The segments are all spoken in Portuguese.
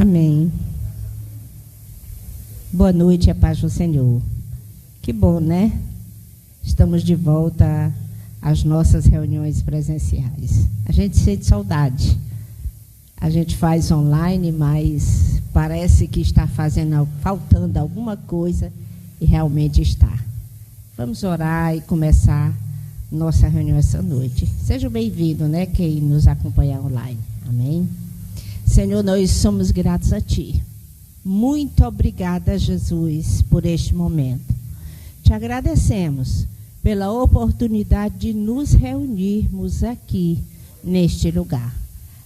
Amém. Boa noite, a paz do Senhor. Que bom, né? Estamos de volta às nossas reuniões presenciais. A gente sente saudade. A gente faz online, mas parece que está faltando alguma coisa e realmente está. Vamos orar e começar nossa reunião essa noite. Sejam bem-vindos, né, quem nos acompanha online. Amém? Senhor, nós somos gratos a Ti. Muito obrigada, Jesus, por este momento. Te agradecemos pela oportunidade de nos reunirmos aqui, neste lugar.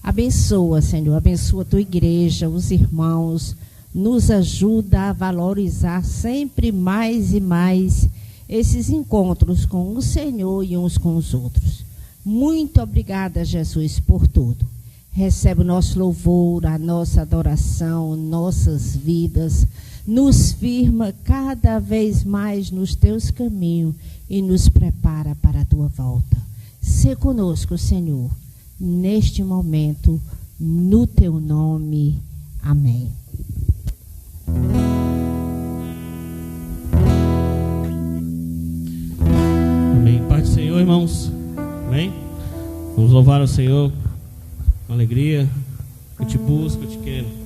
Abençoa, Senhor, abençoa a Tua igreja, os irmãos, nos ajuda a valorizar sempre mais e mais esses encontros com o Senhor e uns com os outros. Muito obrigada, Jesus, por tudo. Recebe o nosso louvor, a nossa adoração, nossas vidas. Nos firma cada vez mais nos Teus caminhos e nos prepara para a Tua volta. Sê conosco, Senhor, neste momento, no Teu nome. Amém. Amém. Pai do Senhor, irmãos. Amém. Vamos louvar o Senhor com alegria. Eu te busco, eu te quero.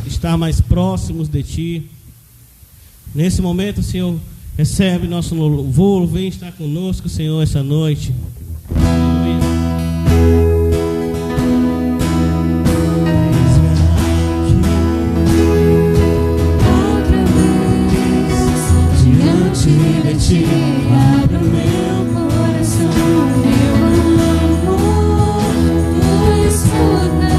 Estar mais próximos de Ti. Nesse momento, Senhor, recebe nosso louvor, vem estar conosco, Senhor, essa noite. Outra vez, diante de Ti, abra o meu coração, meu amor, Tu escuta.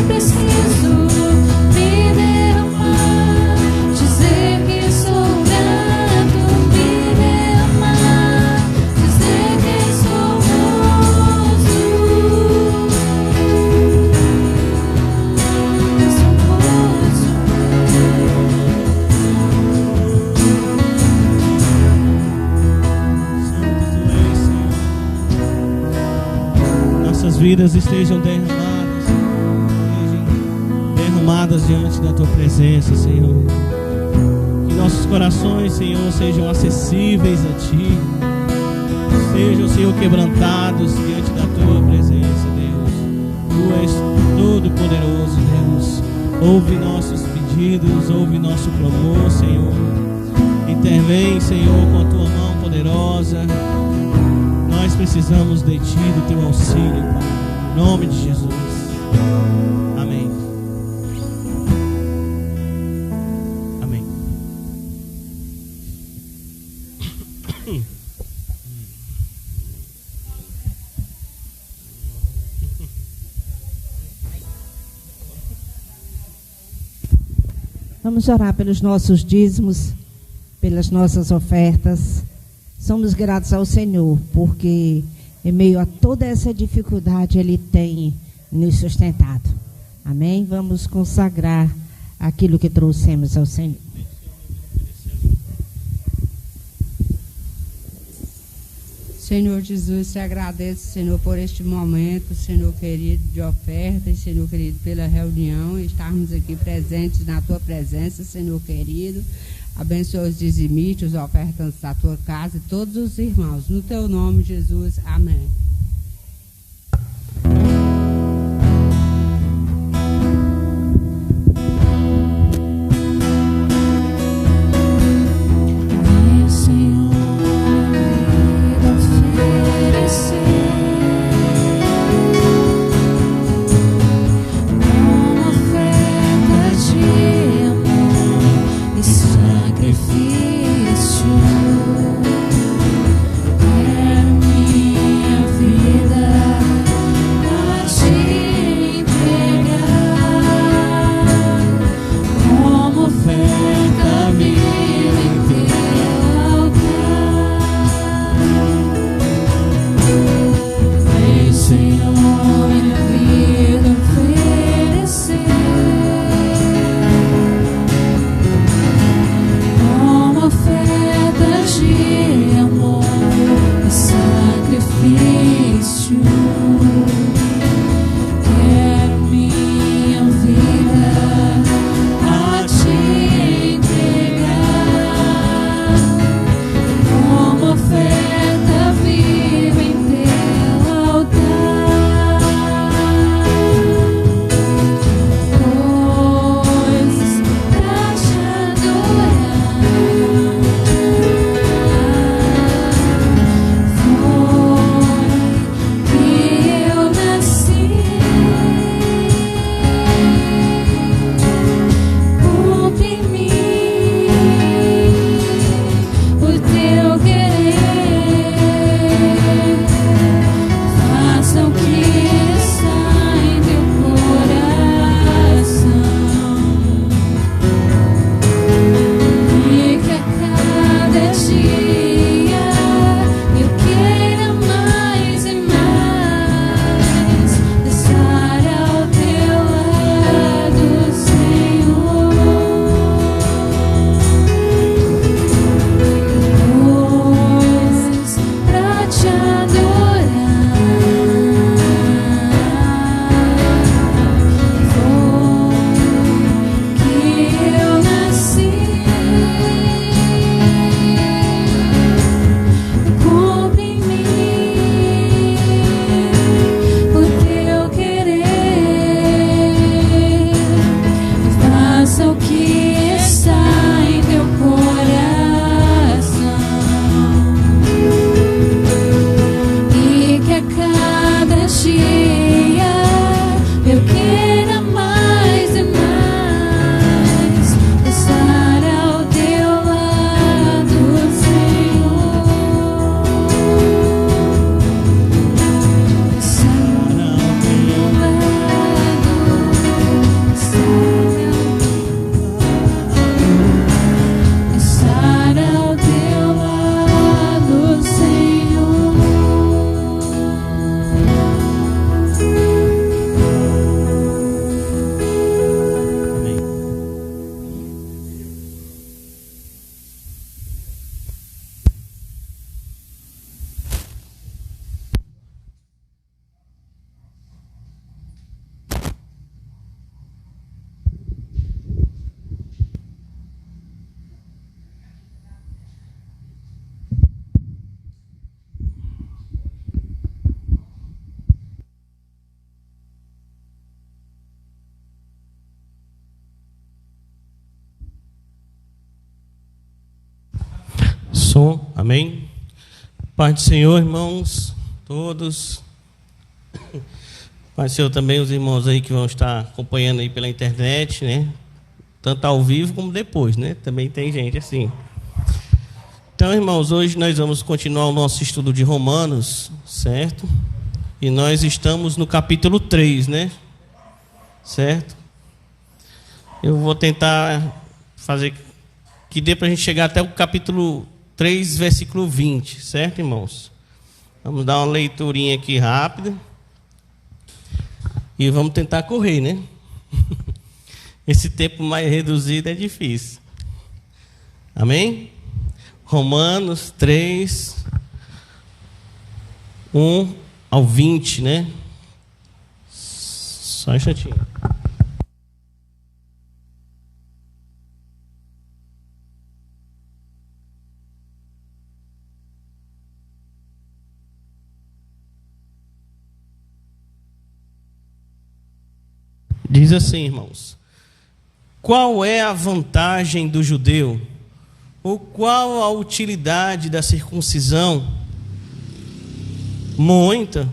preciso me derramar, dizer que sou grato, me derramar, dizer que sou moço. Eu sou moço. Nossas vidas estejam derramadas diante da tua presença, Senhor. Que nossos corações, Senhor, sejam acessíveis a ti, sejam, Senhor, quebrantados diante da tua presença, Deus. Tu és todo poderoso, Deus. Ouve nossos pedidos, ouve nosso clamor, Senhor. Intervém, Senhor, com a tua mão poderosa. Nós precisamos de ti, do teu auxílio, Pai. Em nome de Jesus. Amém. Amém. Vamos orar pelos nossos dízimos, pelas nossas ofertas. Somos gratos ao Senhor, porque em meio a toda essa dificuldade Ele tem nos sustentado. Amém? Vamos consagrar aquilo que trouxemos ao Senhor. Senhor Jesus, te agradeço, Senhor, por este momento, Senhor querido, de ofertas, Senhor querido, pela reunião, estarmos aqui presentes na tua presença, Senhor querido. Abençoa os dizimistas, os ofertantes da tua casa e todos os irmãos. No teu nome, Jesus. Amém. Venha, Senhor, vida oferecer uma oferta de amor e sacrifício. Quero minha vida som, amém? Pai do Senhor, irmãos, todos. Pai do Senhor também, os irmãos aí que vão estar acompanhando aí pela internet, né? Tanto ao vivo como depois, né? Também tem gente assim. Então, irmãos, hoje nós vamos continuar o nosso estudo de Romanos, certo? E nós estamos no capítulo 3, né? Certo? Eu vou tentar fazer que dê para a gente chegar até o capítulo 3, versículo 20, certo, irmãos? Vamos dar uma leiturinha aqui rápida. E vamos tentar correr, né? Esse tempo mais reduzido é difícil. Amém? Romanos 3, 1 ao 20, né? Só um instantinho. Diz assim, irmãos: qual é a vantagem do judeu? Ou qual a utilidade da circuncisão? Muita,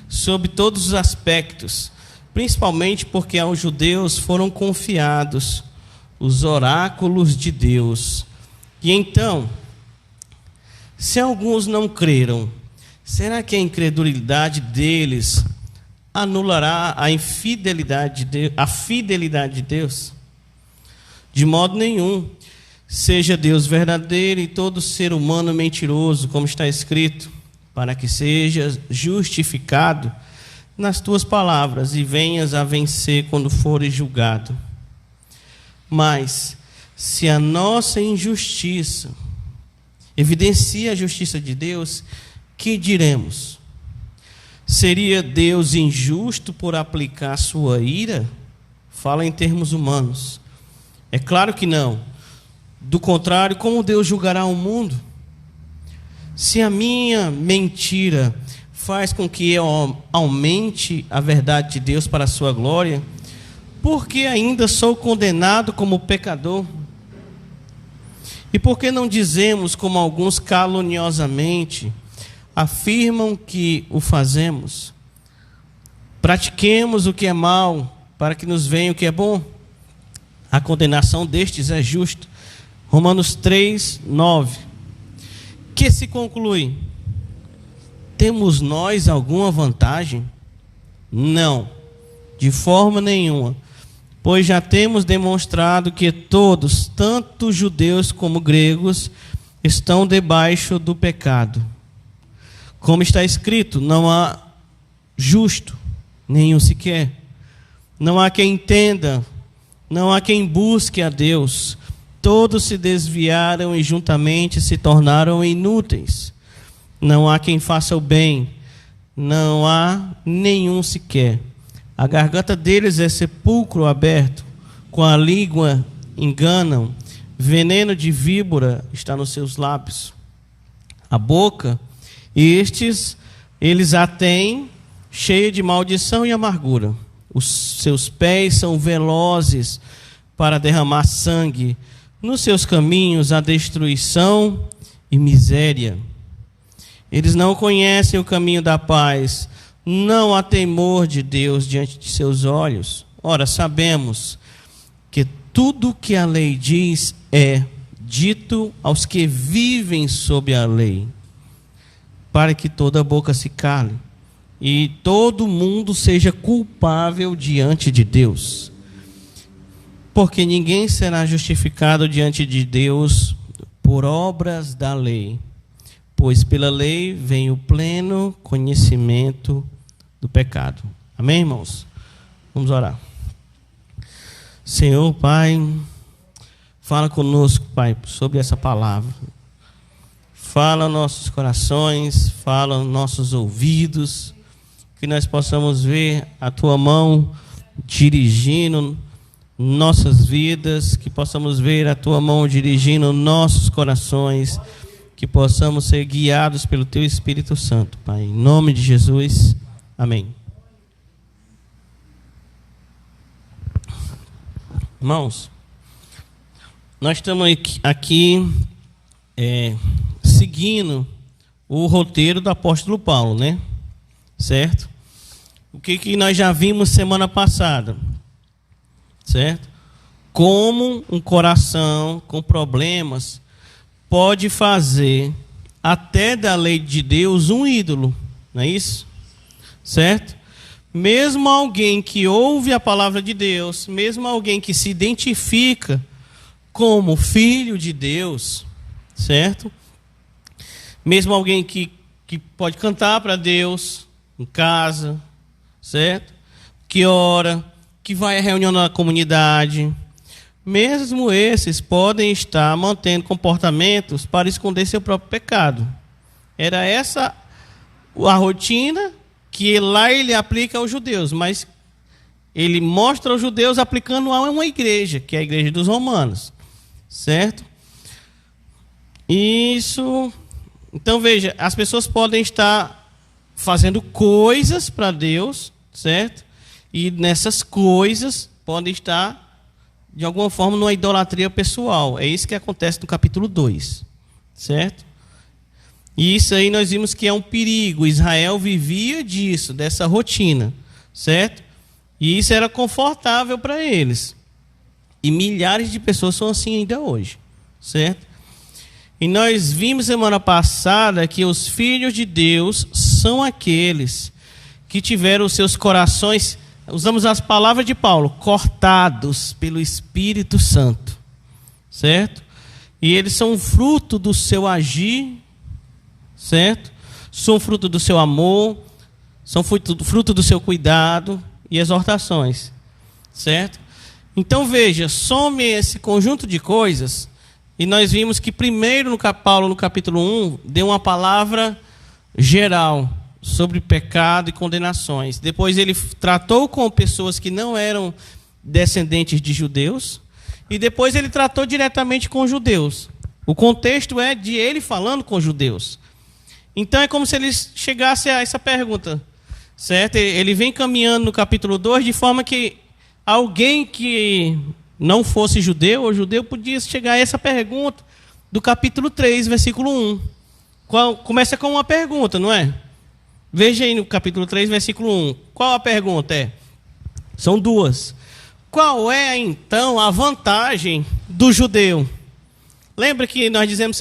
sob todos os aspectos, principalmente porque aos judeus foram confiados os oráculos de Deus. E então, se alguns não creram, será que a incredulidade deles anulará a fidelidade de Deus? De modo nenhum. Seja Deus verdadeiro e todo ser humano mentiroso, como está escrito, para que sejas justificado nas tuas palavras e venhas a vencer quando fores julgado. Mas, se a nossa injustiça evidencia a justiça de Deus, que diremos? Seria Deus injusto por aplicar sua ira? Fala em termos humanos. É claro que não. Do contrário, como Deus julgará o mundo? Se a minha mentira faz com que eu aumente a verdade de Deus para a sua glória, por que ainda sou condenado como pecador? E por que não dizemos, como alguns caluniosamente afirmam que o fazemos? Pratiquemos o que é mal, para que nos venha o que é bom. A condenação destes é justa. Romanos 3, 9. Que se conclui? Temos nós alguma vantagem? Não, de forma nenhuma. Pois já temos demonstrado que todos, tanto judeus como gregos, estão debaixo do pecado. Como está escrito, não há justo, nenhum sequer. Não há quem entenda, não há quem busque a Deus. Todos se desviaram e juntamente se tornaram inúteis. Não há quem faça o bem, não há nenhum sequer. A garganta deles é sepulcro aberto, com a língua enganam, veneno de víbora está nos seus lábios. A boca, eles a têm cheia de maldição e amargura. Os seus pés são velozes para derramar sangue. Nos seus caminhos há destruição e miséria. Eles não conhecem o caminho da paz. Não há temor de Deus diante de seus olhos. Ora, sabemos que tudo o que a lei diz é dito aos que vivem sob a lei, para que toda boca se cale e todo mundo seja culpável diante de Deus. Porque ninguém será justificado diante de Deus por obras da lei, pois pela lei vem o pleno conhecimento do pecado. Amém, irmãos? Vamos orar. Senhor, Pai, fala conosco, Pai, sobre essa palavra. Fala aos nossos corações, fala aos nossos ouvidos, que nós possamos ver a Tua mão dirigindo nossas vidas, que possamos ver a Tua mão dirigindo nossos corações, que possamos ser guiados pelo Teu Espírito Santo, Pai. Em nome de Jesus, amém. Irmãos, nós estamos aqui seguindo o roteiro do apóstolo Paulo, né? Certo? O que nós já vimos semana passada? Certo? Como um coração com problemas pode fazer até da lei de Deus um ídolo, não é isso? Certo? Mesmo alguém que ouve a palavra de Deus, mesmo alguém que se identifica como filho de Deus, certo? Mesmo alguém que pode cantar para Deus em casa, certo? Que ora, que vai à reunião na comunidade, mesmo esses podem estar mantendo comportamentos para esconder seu próprio pecado. Era essa a rotina que lá ele aplica aos judeus, mas ele mostra aos judeus aplicando a uma igreja, que é a igreja dos romanos, certo? Isso. Então veja, as pessoas podem estar fazendo coisas para Deus, certo? E nessas coisas podem estar de alguma forma numa idolatria pessoal. É isso que acontece no capítulo 2, certo? E isso aí nós vimos que é um perigo. Israel vivia disso, dessa rotina, certo? E isso era confortável para eles. E milhares de pessoas são assim ainda hoje, certo? E nós vimos semana passada que os filhos de Deus são aqueles que tiveram os seus corações, usamos as palavras de Paulo, cortados pelo Espírito Santo, certo? E eles são fruto do seu agir, certo? São fruto do seu amor, são fruto do seu cuidado e exortações, certo? Então veja, some esse conjunto de coisas, e nós vimos que primeiro Paulo no capítulo 1 deu uma palavra geral sobre pecado e condenações. Depois ele tratou com pessoas que não eram descendentes de judeus, e depois ele tratou diretamente com judeus. O contexto é de ele falando com judeus. Então é como se ele chegasse a essa pergunta, certo? Ele vem caminhando no capítulo 2 de forma que alguém que não fosse judeu ou judeu podia chegar a essa pergunta do capítulo 3, versículo 1. Começa com uma pergunta, não é? Veja aí no capítulo 3, versículo 1. Qual a pergunta? São duas. Qual é, então, a vantagem do judeu? Lembra que nós dizemos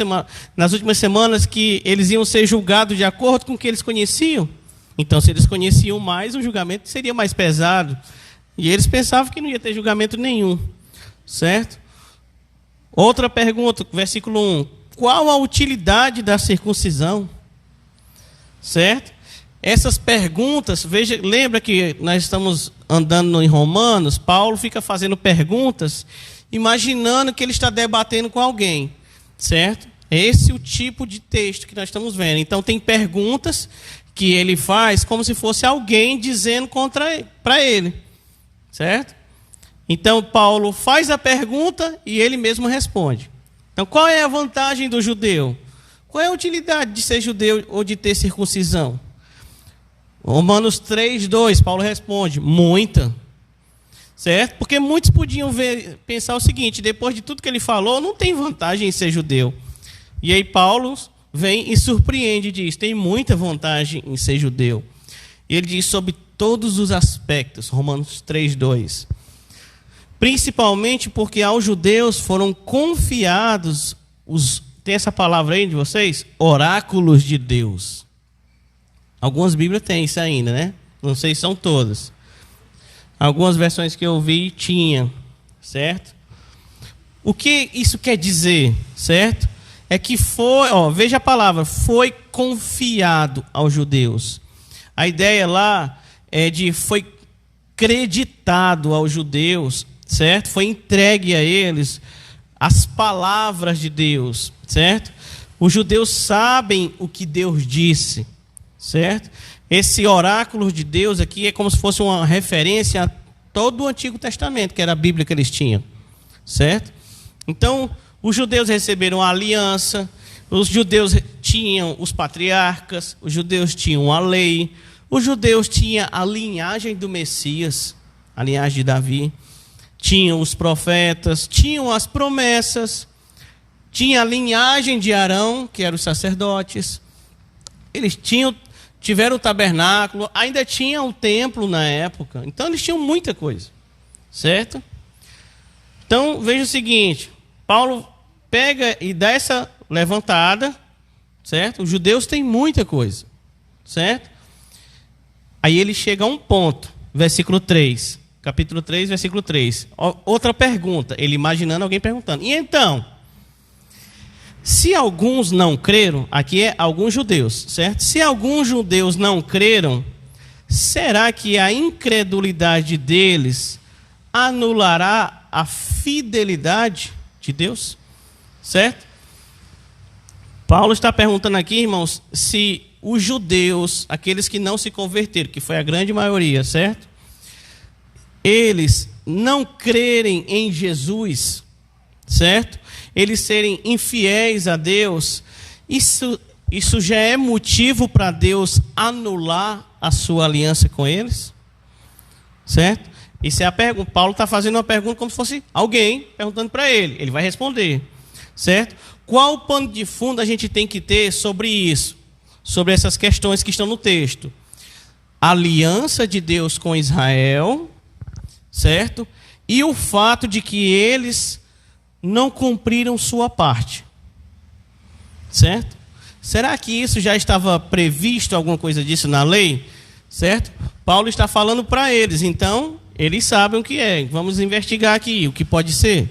nas últimas semanas que eles iam ser julgados de acordo com o que eles conheciam? Então, se eles conheciam mais, o julgamento seria mais pesado. E eles pensavam que não ia ter julgamento nenhum, certo? Outra pergunta, versículo 1. Qual a utilidade da circuncisão? Certo? Essas perguntas, veja, lembra que nós estamos andando em Romanos, Paulo fica fazendo perguntas, imaginando que ele está debatendo com alguém, certo? Esse é o tipo de texto que nós estamos vendo. Então tem perguntas que ele faz como se fosse alguém dizendo para ele, certo? Então Paulo faz a pergunta e ele mesmo responde. Então qual é a vantagem do judeu? Qual é a utilidade de ser judeu ou de ter circuncisão? Romanos 3:2, Paulo responde, muita. Certo? Porque muitos podiam pensar o seguinte, depois de tudo que ele falou, não tem vantagem em ser judeu. E aí Paulo vem e surpreende e diz, tem muita vantagem em ser judeu. E ele diz sobre todos os aspectos, Romanos 3:2. Principalmente porque aos judeus foram confiados, tem essa palavra aí de vocês? Oráculos de Deus. Algumas Bíblias têm isso ainda, né? Não sei se são todas. Algumas versões que eu vi tinha, certo? O que isso quer dizer, certo? É que foi, veja a palavra, foi confiado aos judeus. A ideia lá é de foi creditado aos judeus, certo? Foi entregue a eles as palavras de Deus, certo? Os judeus sabem o que Deus disse, certo? Esse oráculo de Deus aqui é como se fosse uma referência a todo o Antigo Testamento, que era a Bíblia que eles tinham, certo? Então, os judeus receberam a aliança, os judeus tinham os patriarcas, os judeus tinham a lei, os judeus tinham a linhagem do Messias, a linhagem de Davi, tinham os profetas, tinham as promessas, tinha a linhagem de Arão, que eram os sacerdotes. Eles tiveram o tabernáculo, ainda tinha o templo na época. Então eles tinham muita coisa, certo? Então veja o seguinte, Paulo pega e dá essa levantada, certo? Os judeus têm muita coisa, certo? Aí ele chega a um ponto, versículo 3, capítulo 3, versículo 3. Outra pergunta, ele imaginando alguém perguntando. E então, se alguns não creram, aqui é alguns judeus, certo? Se alguns judeus não creram, será que a incredulidade deles anulará a fidelidade de Deus? Certo? Paulo está perguntando aqui, irmãos, se os judeus, aqueles que não se converteram, que foi a grande maioria, certo? Eles não crerem em Jesus, certo? Eles serem infiéis a Deus, isso já é motivo para Deus anular a sua aliança com eles? Certo? Isso é a pergunta. Paulo está fazendo uma pergunta como se fosse alguém perguntando para ele. Ele vai responder. Certo? Qual o pano de fundo a gente tem que ter sobre isso? Sobre essas questões que estão no texto. A aliança de Deus com Israel, certo? E o fato de que eles não cumpriram sua parte. Certo? Será que isso já estava previsto, alguma coisa disso na lei? Certo? Paulo está falando para eles, então eles sabem o que é. Vamos investigar aqui o que pode ser.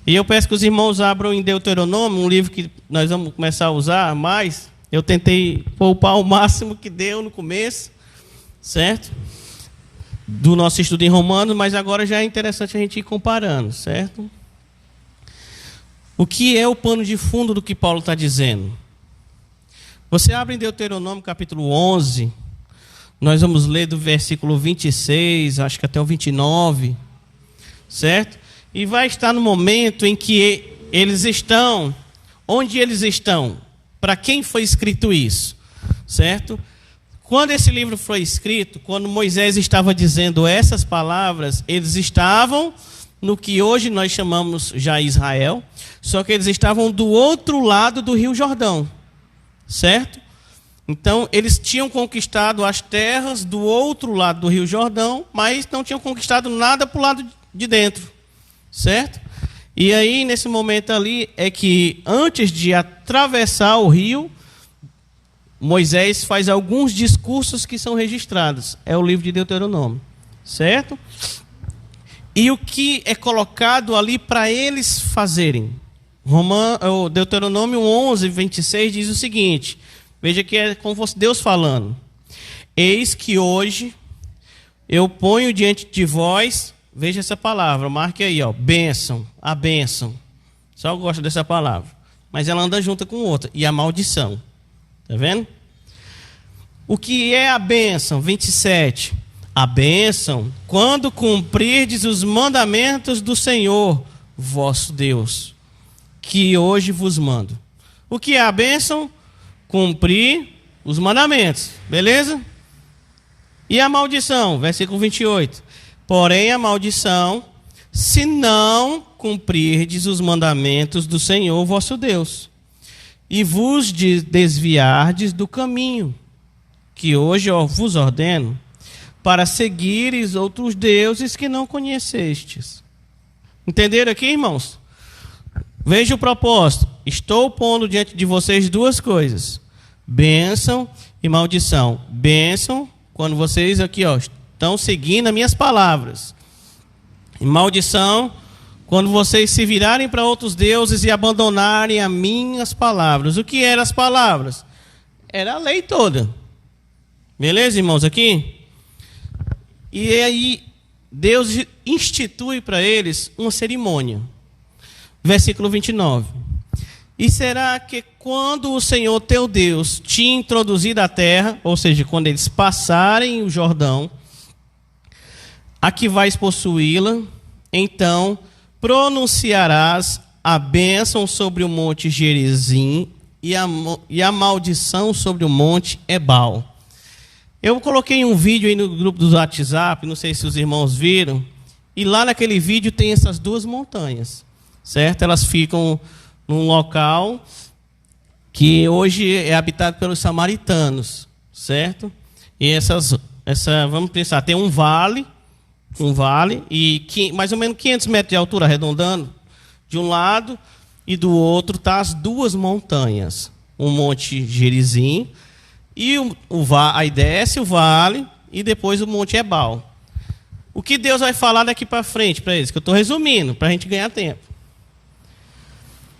E eu peço que os irmãos abram em Deuteronômio, um livro que nós vamos começar a usar mais. Eu tentei poupar o máximo que deu no começo, certo? Do nosso estudo em Romanos, mas agora já é interessante a gente ir comparando, certo? O que é o pano de fundo do que Paulo está dizendo? Você abre em Deuteronômio capítulo 11, nós vamos ler do versículo 26, acho que até o 29, certo? E vai estar no momento em que eles estão, onde eles estão, para quem foi escrito isso, certo? Quando esse livro foi escrito, quando Moisés estava dizendo essas palavras, eles estavam no que hoje nós chamamos já Israel, só que eles estavam do outro lado do Rio Jordão, certo? Então, eles tinham conquistado as terras do outro lado do Rio Jordão, mas não tinham conquistado nada para o lado de dentro, certo? E aí, nesse momento ali, é que antes de atravessar o rio, Moisés faz alguns discursos que são registrados. É o livro de Deuteronômio, certo? E o que é colocado ali para eles fazerem? Deuteronômio 11, 26 diz o seguinte, veja que é como fosse Deus falando. Eis que hoje eu ponho diante de vós, veja essa palavra, marque aí, ó, bênção, a bênção. Só eu gosto dessa palavra. Mas ela anda junto com outra. E a maldição. Está vendo? O que é a bênção? 27. A bênção, quando cumprirdes os mandamentos do Senhor, vosso Deus, que hoje vos mando. O que é a bênção? Cumprir os mandamentos. Beleza? E a maldição? Versículo 28. Porém a maldição, se não cumprirdes os mandamentos do Senhor vosso Deus, e vos desviardes do caminho, que hoje eu vos ordeno, para seguires outros deuses que não conhecestes. Entenderam aqui, irmãos? Veja o propósito. Estou pondo diante de vocês duas coisas: bênção e maldição. Bênção, quando vocês aqui, ó, estão seguindo as minhas palavras. E maldição, quando vocês se virarem para outros deuses e abandonarem as minhas palavras. O que eram as palavras? Era a lei toda. Beleza, irmãos, aqui? E aí, Deus institui para eles uma cerimônia. Versículo 29. E será que quando o Senhor teu Deus te introduzir da terra, ou seja, quando eles passarem o Jordão, a que vais possuí-la, então pronunciarás a bênção sobre o monte Gerizim e a maldição sobre o monte Ebal. Eu coloquei um vídeo aí no grupo do WhatsApp, não sei se os irmãos viram, e lá naquele vídeo tem essas duas montanhas, certo? Elas ficam num local que hoje é habitado pelos samaritanos, certo? E vamos pensar, tem um vale e mais ou menos 500 metros de altura, arredondando, de um lado e do outro tá as duas montanhas, o Monte Gerizim e aí desce o vale e depois o Monte Ebal. O que Deus vai falar daqui para frente para eles? Que eu estou resumindo, para a gente ganhar tempo.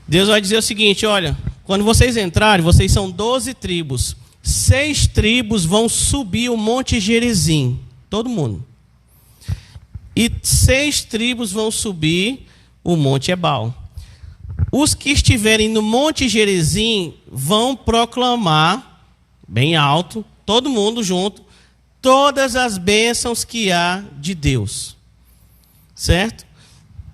Deus vai dizer o seguinte, olha, quando vocês entrarem, vocês são 12 tribos. 6 tribos vão subir o Monte Gerizim, todo mundo. E 6 tribos vão subir o Monte Ebal. Os que estiverem no Monte Gerizim vão proclamar, bem alto, todo mundo junto, todas as bênçãos que há de Deus. Certo?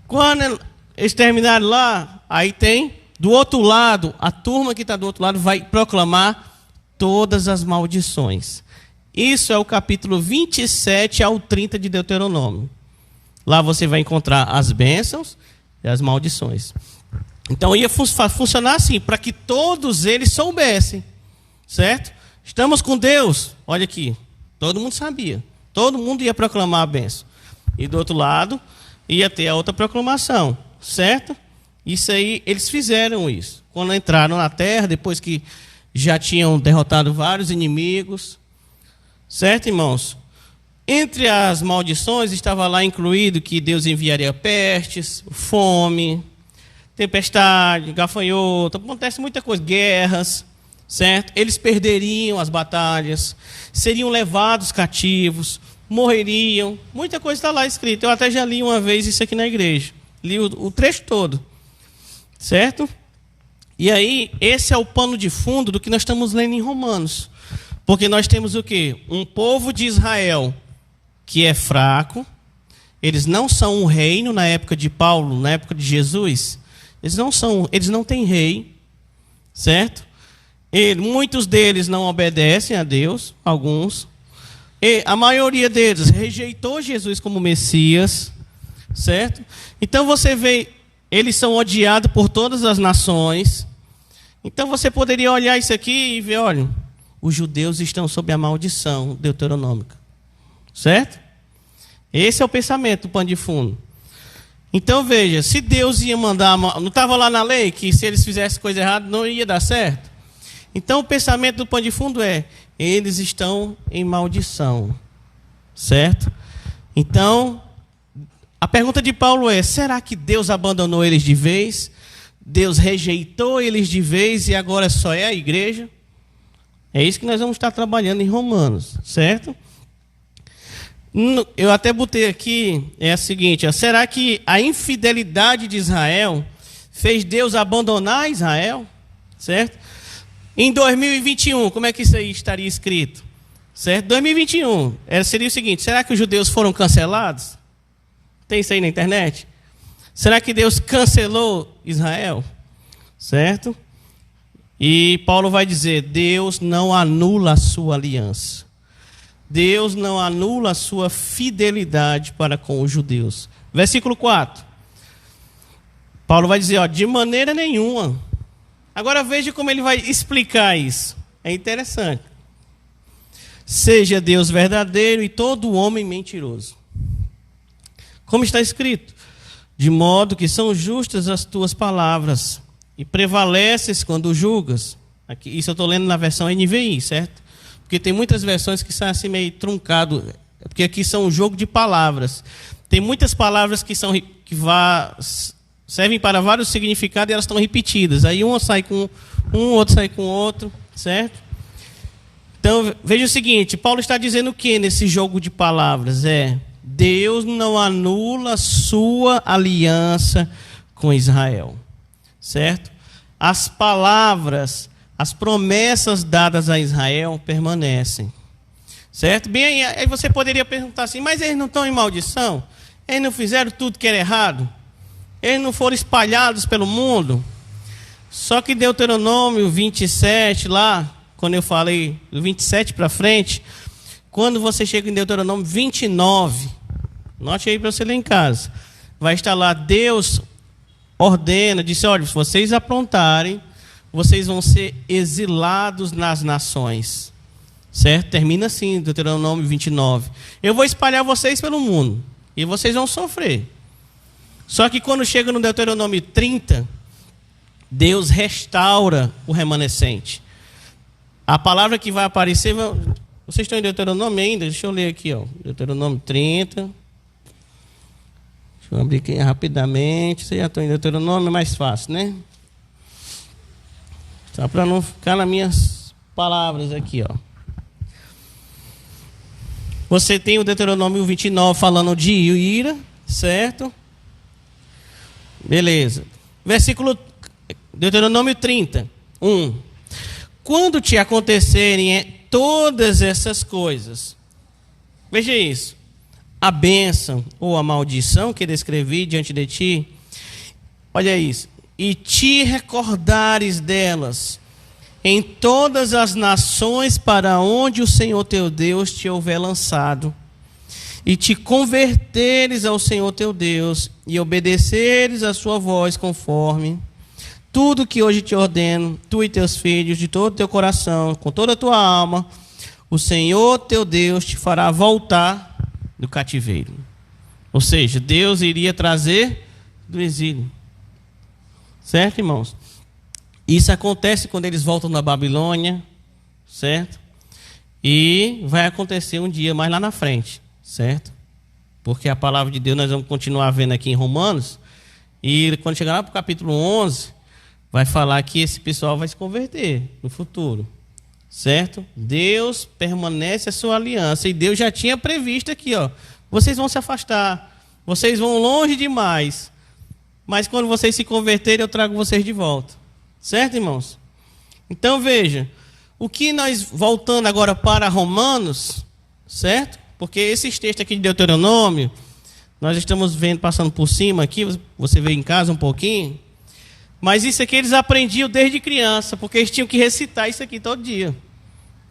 Quando eles terminarem lá, aí tem, do outro lado, a turma que está do outro lado vai proclamar todas as maldições. Isso é o capítulo 27 ao 30 de Deuteronômio. Lá você vai encontrar as bênçãos e as maldições. Então ia funcionar assim, para que todos eles soubessem. Certo? Estamos com Deus. Olha aqui. Todo mundo sabia. Todo mundo ia proclamar a bênção. E do outro lado, ia ter a outra proclamação. Certo? Isso aí, eles fizeram isso. Quando entraram na terra, depois que já tinham derrotado vários inimigos. Certo, irmãos? Entre as maldições, estava lá incluído que Deus enviaria pestes, fome, tempestade, gafanhoto, acontece muita coisa, guerras. Certo? Eles perderiam as batalhas, seriam levados cativos, morreriam. Muita coisa está lá escrita. Eu até já li uma vez isso aqui na igreja. Li o trecho todo. Certo? E aí, esse é o pano de fundo do que nós estamos lendo em Romanos. Porque nós temos o quê? Um povo de Israel que é fraco. Eles não são um reino na época de Paulo, na época de Jesus. Eles não têm rei. Certo? Muitos deles não obedecem a Deus, alguns. E a maioria deles rejeitou Jesus como Messias, certo? Então você vê, eles são odiados por todas as nações. Então você poderia olhar isso aqui e ver, olha, os judeus estão sob a maldição deuteronômica, certo? Esse é o pensamento do pano de fundo. Então veja, se Deus ia mandar, não estava lá na lei que se eles fizessem coisa errada não ia dar certo? Então o pensamento do pano de fundo é, eles estão em maldição, certo? Então, a pergunta de Paulo é, será que Deus abandonou eles de vez? Deus rejeitou eles de vez e agora só é a igreja? É isso que nós vamos estar trabalhando em Romanos, certo? Eu até botei aqui, é a seguinte, ó, será que a infidelidade de Israel fez Deus abandonar Israel? Certo? Em 2021, como é que isso aí estaria escrito? Certo? 2021, seria o seguinte, será que os judeus foram cancelados? Tem isso aí na internet? Será que Deus cancelou Israel? Certo? E Paulo vai dizer, Deus não anula a sua aliança. Deus não anula a sua fidelidade para com os judeus. Versículo 4. Paulo vai dizer, ó, de maneira nenhuma. Agora veja como ele vai explicar isso. É interessante. Seja Deus verdadeiro e todo homem mentiroso. Como está escrito? De modo que são justas as tuas palavras e prevaleces quando julgas. Aqui, isso eu estou lendo na versão NVI, certo? Porque tem muitas versões que são assim meio truncado, porque aqui são um jogo de palavras. Tem muitas palavras que servem para vários significados e elas estão repetidas. Aí uma sai com um, outro sai com outro, certo? Então, veja o seguinte, Paulo está dizendo o que nesse jogo de palavras? Deus não anula sua aliança com Israel, certo? As palavras, as promessas dadas a Israel permanecem, certo? Bem, aí você poderia perguntar assim, mas eles não estão em maldição? Eles não fizeram tudo que era errado? Eles não foram espalhados pelo mundo? Só que Deuteronômio 27 lá, quando eu falei do 27 para frente, quando você chega em Deuteronômio 29, note aí para você ler em casa, vai estar lá, Deus ordena, disse: olha, se vocês aprontarem, vocês vão ser exilados nas nações. Certo? Termina assim, Deuteronômio 29. Eu vou espalhar vocês pelo mundo e vocês vão sofrer. Só que quando chega no Deuteronômio 30, Deus restaura o remanescente. A palavra que vai aparecer... Vocês estão em Deuteronômio ainda? Deixa eu ler aqui, ó. Deuteronômio 30. Deixa eu abrir aqui rapidamente. Vocês já estão em Deuteronômio, é mais fácil, né? Só para não ficar nas minhas palavras aqui, ó. Você tem o Deuteronômio 29 falando de ira, certo? Beleza. Versículo Deuteronômio 30, 1. Quando te acontecerem todas essas coisas, veja isso, a bênção ou a maldição que descrevi diante de ti, olha isso, e te recordares delas em todas as nações para onde o Senhor teu Deus te houver lançado, e te converteres ao Senhor teu Deus, e obedeceres a sua voz conforme tudo que hoje te ordeno, tu e teus filhos, de todo o teu coração, com toda a tua alma, o Senhor teu Deus te fará voltar do cativeiro. Ou seja, Deus iria trazer do exílio. Certo, irmãos? Isso acontece quando eles voltam da Babilônia, certo? E vai acontecer um dia mais lá na frente, certo? Porque a palavra de Deus nós vamos continuar vendo aqui em Romanos, e quando chegar lá para o capítulo 11, vai falar que esse pessoal vai se converter no futuro, certo? Deus permanece a sua aliança, e Deus já tinha previsto aqui, ó, vocês vão se afastar, vocês vão longe demais, mas quando vocês se converterem eu trago vocês de volta, certo, irmãos? Então veja, o que nós, voltando agora para Romanos, certo? Porque esses textos aqui de Deuteronômio, nós estamos vendo, passando por cima aqui, você vê em casa um pouquinho, mas isso aqui eles aprendiam desde criança, porque eles tinham que recitar isso aqui todo dia,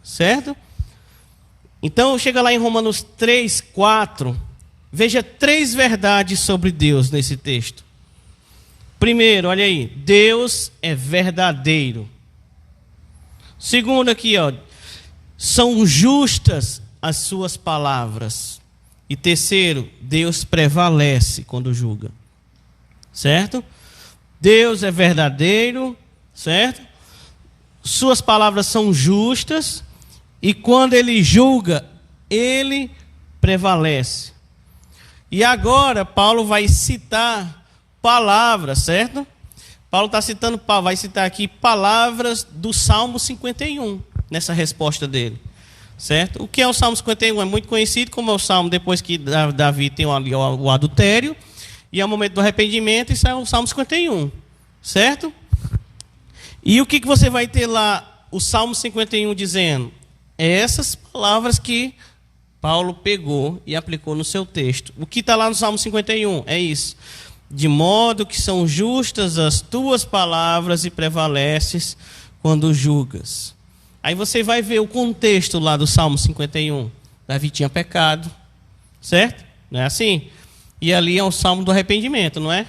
certo? Então chega lá em Romanos 3, 4, veja 3 verdades sobre Deus nesse texto. Primeiro, olha aí, Deus é verdadeiro. Segundo aqui, ó, são justas as suas palavras. E terceiro, Deus prevalece quando julga, certo? Deus é verdadeiro, certo? Suas palavras são justas, e quando ele julga, ele prevalece. E agora Paulo vai citar palavras, certo? Paulo está citando, vai citar aqui palavras do Salmo 51, nessa resposta dele, certo? O que é o Salmo 51? É muito conhecido como é o Salmo depois que Davi tem o adultério, e é o momento do arrependimento, isso é o Salmo 51, certo? E o que você vai ter lá, o Salmo 51 dizendo? É essas palavras que Paulo pegou e aplicou no seu texto. O que está lá no Salmo 51? É isso. De modo que são justas as tuas palavras e prevaleces quando julgas. Aí você vai ver o contexto lá do Salmo 51. Davi tinha pecado, certo? Não é assim? E ali é o Salmo do arrependimento, não é?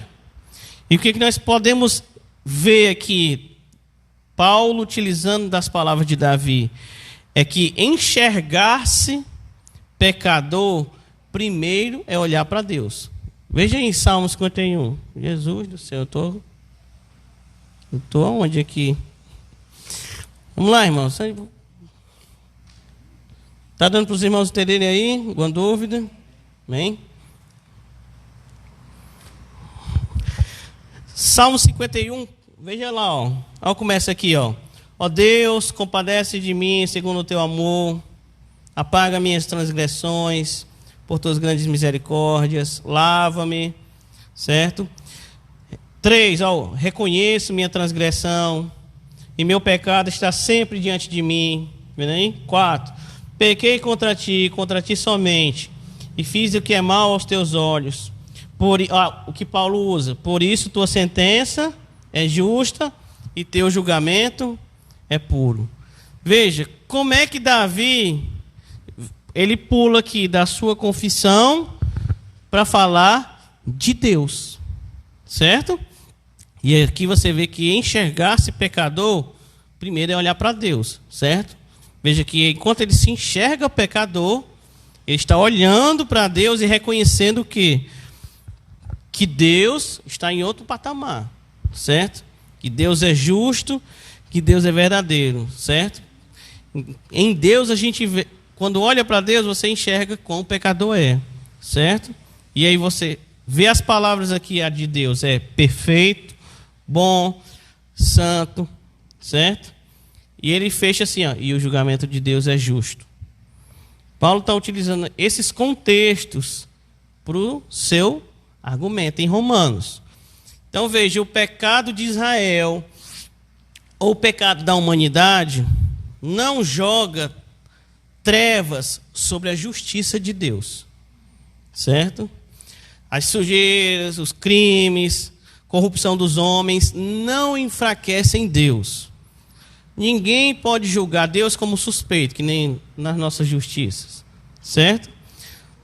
E o que nós podemos ver aqui, Paulo utilizando das palavras de Davi, é que enxergar-se pecador, primeiro é olhar para Deus. Veja em Salmo 51. Jesus do céu, eu tô aonde aqui? Vamos lá, irmãos. Está dando para os irmãos entenderem aí? Alguma dúvida? Amém? Salmo 51, veja lá, ó. Olha, começa aqui, ó. Ó Deus, compadece de mim segundo o teu amor, apaga minhas transgressões por tuas grandes misericórdias, lava-me, certo? 3, ó, reconheço minha transgressão e meu pecado está sempre diante de mim. Vendo aí? 4, pequei contra ti somente, e fiz o que é mal aos teus olhos. O que Paulo usa, por isso tua sentença é justa e teu julgamento é puro. Veja, como é que Davi, ele pula aqui da sua confissão para falar de Deus, certo? E aqui você vê que enxergar-se pecador, primeiro é olhar para Deus, certo? Veja que enquanto ele se enxerga pecador, ele está olhando para Deus e reconhecendo que Deus está em outro patamar, certo? Que Deus é justo, que Deus é verdadeiro, certo? Em Deus a gente vê, quando olha para Deus, você enxerga como o pecador é, certo? E aí você vê as palavras aqui, a de Deus é perfeito, bom, santo, certo? E ele fecha assim, ó, e o julgamento de Deus é justo. Paulo está utilizando esses contextos para o seu argumento em Romanos. Então veja, o pecado de Israel, ou o pecado da humanidade, não joga trevas sobre a justiça de Deus, certo? As sujeiras, os crimes, corrupção dos homens não enfraquecem Deus. Ninguém pode julgar Deus como suspeito, que nem nas nossas justiças, certo?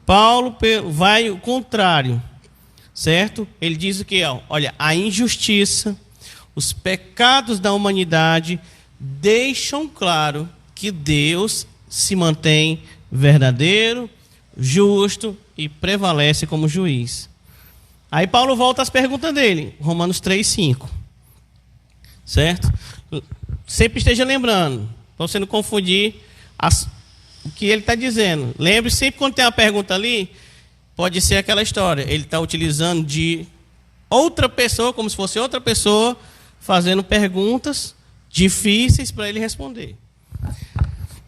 Paulo vai o contrário, certo? Ele diz o que? Olha, a injustiça, os pecados da humanidade deixam claro que Deus se mantém verdadeiro, justo e prevalece como juiz. Aí Paulo volta às perguntas dele, Romanos 3:5, certo? Sempre esteja lembrando, para você não confundir o que ele está dizendo. Lembre sempre quando tem uma pergunta ali, pode ser aquela história. Ele está utilizando de outra pessoa, como se fosse outra pessoa, fazendo perguntas difíceis para ele responder.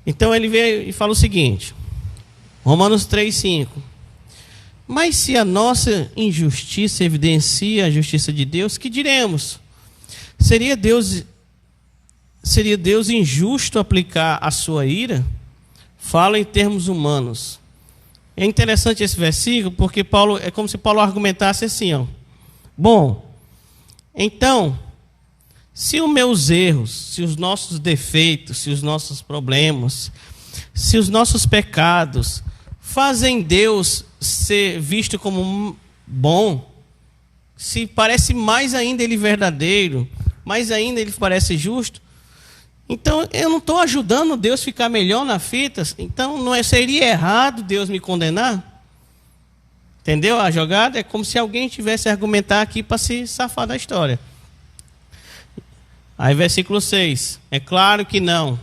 Então ele veio e fala o seguinte, Romanos 3:5. Mas se a nossa injustiça evidencia a justiça de Deus, que diremos? Seria Deus injusto aplicar a sua ira? Fala em termos humanos. É interessante esse versículo, porque é como se Paulo argumentasse assim, ó. Bom, então, se os meus erros, se os nossos defeitos, se os nossos problemas, se os nossos pecados fazem Deus ser visto como bom, se parece mais ainda ele verdadeiro, mais ainda ele parece justo, então eu não estou ajudando Deus a ficar melhor na fita, então não seria errado Deus me condenar? Entendeu a jogada? É como se alguém tivesse a argumentar aqui para se safar da história. Aí versículo 6, é claro que não.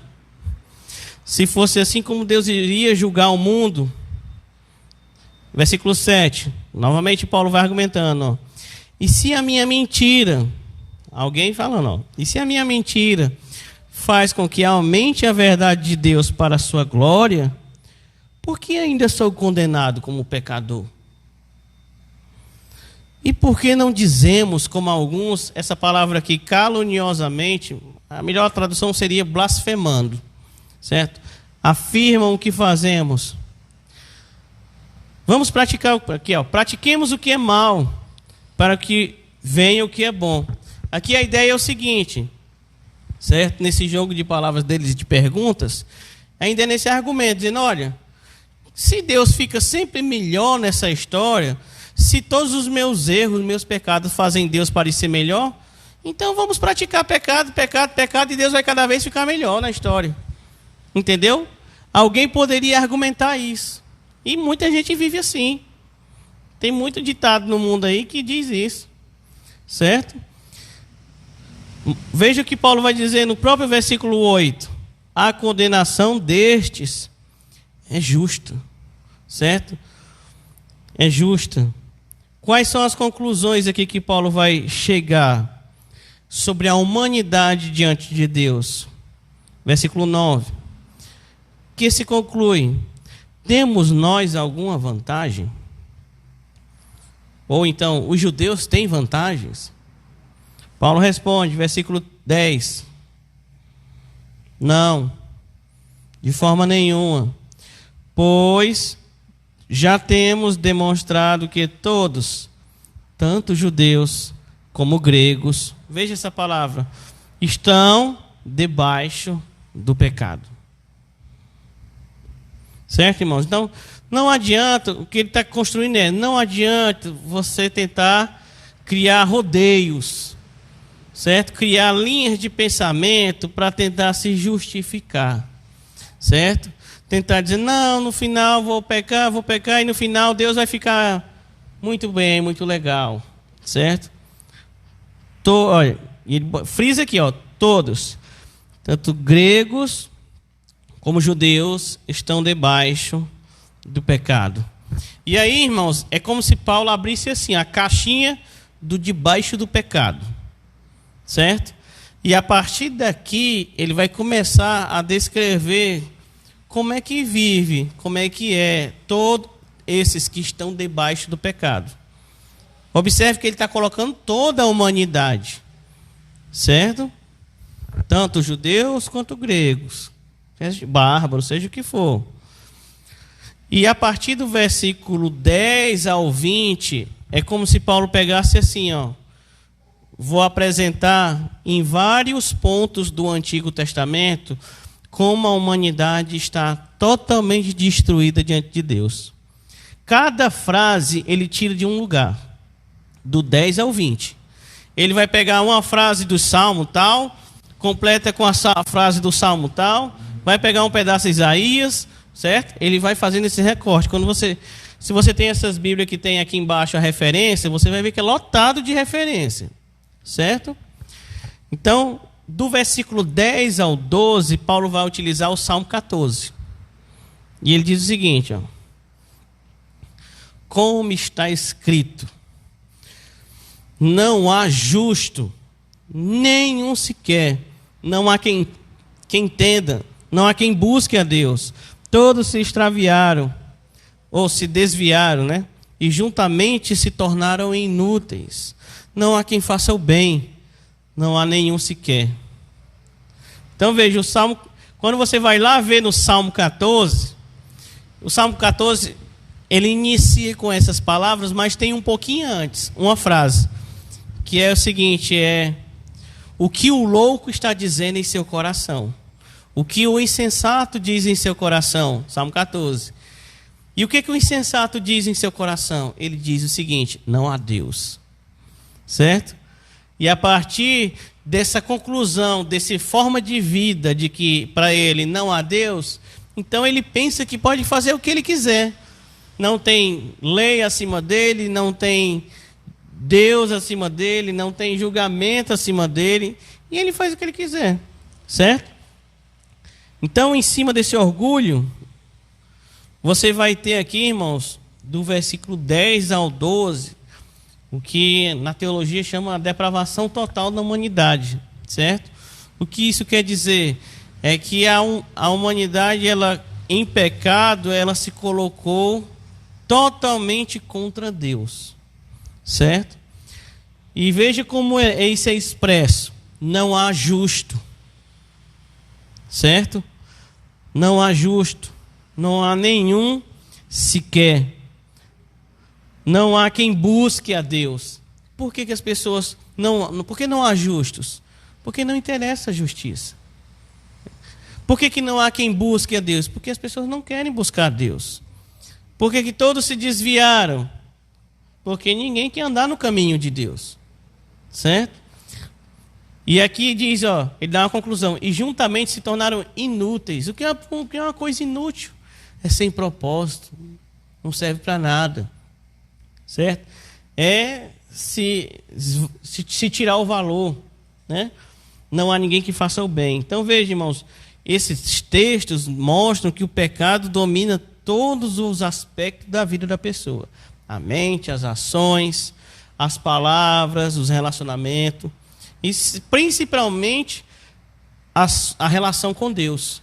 Se fosse assim, como Deus iria julgar o mundo? Versículo 7, novamente Paulo vai argumentando, ó. E se a minha mentira, alguém falando, ó, e se a minha mentira faz com que aumente a verdade de Deus para a sua glória, por que ainda sou condenado como pecador? E por que não dizemos, como alguns, essa palavra aqui, caluniosamente, a melhor tradução seria blasfemando, certo? Afirmam o que fazemos. Vamos praticar aqui, ó. Pratiquemos o que é mal, para que venha o que é bom. Aqui a ideia é o seguinte, certo? Nesse jogo de palavras deles, de perguntas, ainda é nesse argumento, dizendo, olha, se Deus fica sempre melhor nessa história, se todos os meus erros, meus pecados fazem Deus parecer melhor, então vamos praticar pecado, e Deus vai cada vez ficar melhor na história. Entendeu? Alguém poderia argumentar isso. E muita gente vive assim. Tem muito ditado no mundo aí que diz isso. Certo? Veja o que Paulo vai dizer no próprio versículo 8. A condenação destes é justa. Certo? É justa. Quais são as conclusões aqui que Paulo vai chegar sobre a humanidade diante de Deus? Versículo 9. Que se conclui: temos nós alguma vantagem? Ou então, os judeus têm vantagens? Paulo responde, versículo 10. Não, de forma nenhuma. Pois já temos demonstrado que todos, tanto judeus como gregos, veja essa palavra, estão debaixo do pecado. Certo, irmãos? Então, não adianta, o que ele está construindo não adianta você tentar criar rodeios certo? Criar linhas de pensamento para tentar se justificar, certo? Tentar dizer, não, no final vou pecar, e no final Deus vai ficar muito bem, muito legal, certo? Olha, ele frisa aqui, ó, todos, tanto gregos como judeus, estão debaixo do pecado. E aí, irmãos, é como se Paulo abrisse assim, a caixinha do debaixo do pecado, certo? E a partir daqui, ele vai começar a descrever como é que vive, como é que é todos esses que estão debaixo do pecado. Observe que ele está colocando toda a humanidade, certo? Tanto judeus quanto gregos, bárbaros, seja o que for. E a partir do versículo 10 ao 20, é como se Paulo pegasse assim, ó. Vou apresentar em vários pontos do Antigo Testamento como a humanidade está totalmente destruída diante de Deus. Cada frase ele tira de um lugar, do 10 ao 20. Ele vai pegar uma frase do Salmo tal, completa com a frase do Salmo tal, vai pegar um pedaço de Isaías, certo? Ele vai fazendo esse recorte. Se você tem essas Bíblias que tem aqui embaixo a referência, você vai ver que é lotado de referência, certo? Então, do versículo 10 ao 12, Paulo vai utilizar o Salmo 14. E ele diz o seguinte, ó. Como está escrito, não há justo, nenhum sequer, não há quem entenda, não há quem busque a Deus. Todos se extraviaram, ou se desviaram, né? E juntamente se tornaram inúteis. Não há quem faça o bem, não há nenhum sequer. Então veja, o Salmo, quando você vai lá ver no Salmo 14, o Salmo 14, ele inicia com essas palavras, mas tem um pouquinho antes, uma frase, que é o seguinte, o que o louco está dizendo em seu coração, o que o insensato diz em seu coração, Salmo 14. E o que o insensato diz em seu coração? Ele diz o seguinte, não há Deus, certo? E a partir dessa conclusão, dessa forma de vida, de que para ele não há Deus, então ele pensa que pode fazer o que ele quiser. Não tem lei acima dele, não tem Deus acima dele, não tem julgamento acima dele, e ele faz o que ele quiser, certo? Então, em cima desse orgulho, você vai ter aqui, irmãos, do versículo 10 ao 12, o que na teologia chama a depravação total da humanidade, certo? O que isso quer dizer? É que a humanidade, ela, em pecado, ela se colocou totalmente contra Deus, certo? E veja como isso é expresso. Não há justo, certo? Não há justo, não há nenhum sequer. Não há quem busque a Deus. Por que as pessoas por que não há justos? Porque não interessa a justiça. Por que não há quem busque a Deus? Porque as pessoas não querem buscar a Deus. Por que todos se desviaram? Porque ninguém quer andar no caminho de Deus, certo? E aqui diz, ó, ele dá uma conclusão, e juntamente se tornaram inúteis. O que é uma coisa inútil? É sem propósito, não serve para nada, certo? É se tirar o valor, né? Não há ninguém que faça o bem. Então veja, irmãos, esses textos mostram que o pecado domina todos os aspectos da vida da pessoa. A mente, as ações, as palavras, os relacionamentos. E principalmente a relação com Deus.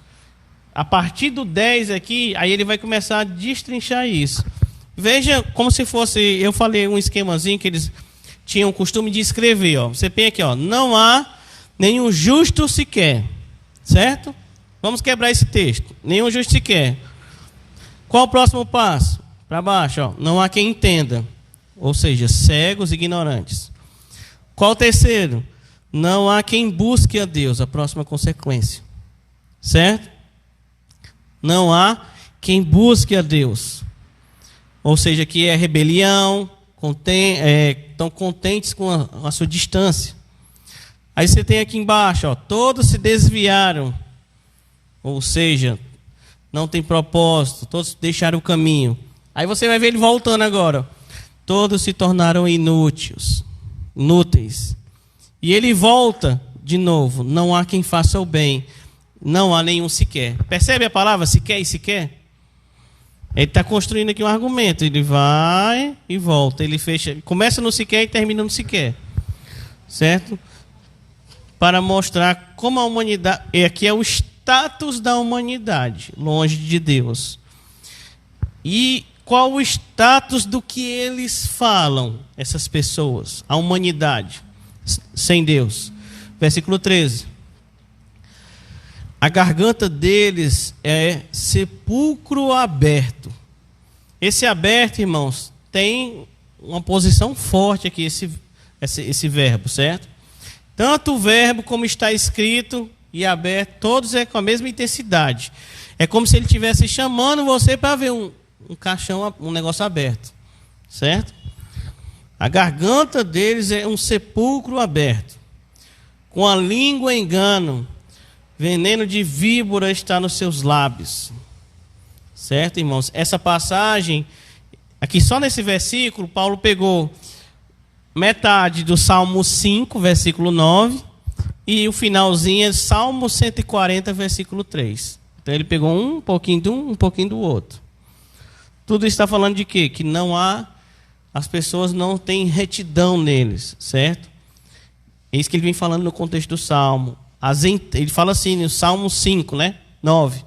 A partir do 10 aqui, aí ele vai começar a destrinchar isso. Veja como se fosse, eu falei um esquemazinho que eles tinham o costume de escrever. Ó. Você tem aqui, ó, não há nenhum justo sequer. Certo? Vamos quebrar esse texto. Nenhum justo sequer. Qual o próximo passo? Para baixo, ó. Não há quem entenda. Ou seja, cegos e ignorantes. Qual o terceiro? Não há quem busque a Deus. A próxima consequência. Certo? Não há quem busque a Deus. Ou seja, que é rebelião, estão contentes com a sua distância. Aí você tem aqui embaixo, ó, todos se desviaram, ou seja, não tem propósito, todos deixaram o caminho. Aí você vai ver ele voltando agora. Todos se tornaram inúteis. E ele volta de novo. Não há quem faça o bem. Não há nenhum sequer. Percebe a palavra sequer e sequer? Ele está construindo aqui um argumento. Ele vai e volta. Ele fecha. Começa no sequer e termina no sequer. Certo? Para mostrar como a humanidade. E aqui é o status da humanidade, longe de Deus. E qual o status do que eles falam, essas pessoas, a humanidade, sem Deus? Versículo 13. A garganta deles é sepulcro aberto. Esse aberto, irmãos, tem uma posição forte aqui, esse verbo, certo? Tanto o verbo como está escrito e aberto, todos é com a mesma intensidade. É como se ele estivesse chamando você para ver um caixão, um negócio aberto, certo? A garganta deles é um sepulcro aberto. Com a língua engano, veneno de víbora está nos seus lábios. Certo, irmãos? Essa passagem, aqui só nesse versículo, Paulo pegou metade do Salmo 5, versículo 9, e o finalzinho é Salmo 140, versículo 3. Então ele pegou um pouquinho de um pouquinho do outro. Tudo está falando de quê? Que não há, as pessoas não têm retidão neles, certo? É isso que ele vem falando no contexto do Salmo. Ele fala assim no Salmo 5, né? 9.